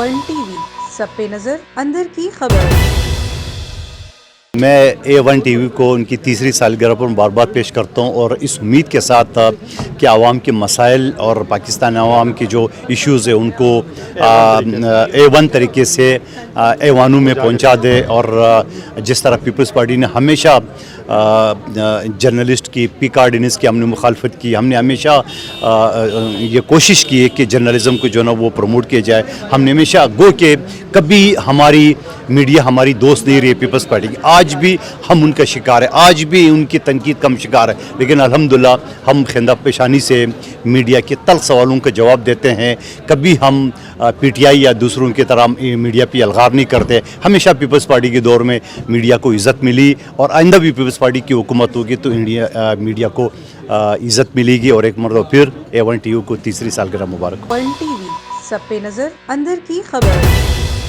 One T V سب پہ نظر اندر کی خبر۔ میں A1 ٹی وی کو ان کی تیسری سالگرہ پر مبارکباد پیش کرتا ہوں، اور اس امید کے ساتھ کہ عوام کے مسائل اور پاکستان عوام کے جو ایشوز ہیں ان کو A1 طریقے سے ایوانوں میں پہنچا دے، اور جس طرح پیپلز پارٹی نے ہمیشہ جرنلسٹ کی پیک آرڈیننس کی ہم نے مخالفت کی، ہم نے ہمیشہ یہ کوشش کی ہے کہ جرنلزم کو جو نا وہ پروموٹ کیا جائے۔ ہم نے ہمیشہ گو کہ کبھی ہماری میڈیا ہماری دوست نہیں رہی پیپلز پارٹی کی، آج بھی ہم ان کا شکار ہے، آج بھی ان کی تنقید کا شکار ہے، لیکن الحمدللہ ہم خندہ پیشانی سے میڈیا کے تلخ سوالوں کا جواب دیتے ہیں۔ کبھی ہم پی ٹی آئی یا دوسروں کی طرح میڈیا پہ الغار نہیں کرتے۔ ہمیشہ پیپلز پارٹی کے دور میں میڈیا کو عزت ملی، اور آئندہ بھی پیپلز پارٹی کی حکومت ہوگی تو میڈیا کو عزت ملے گی۔ اور ایک مرتبہ پھر A1 ٹی وی کو تیسری سالگرہ مبارک۔ ون ٹی وی سب پہ نظر اندر کی خبر۔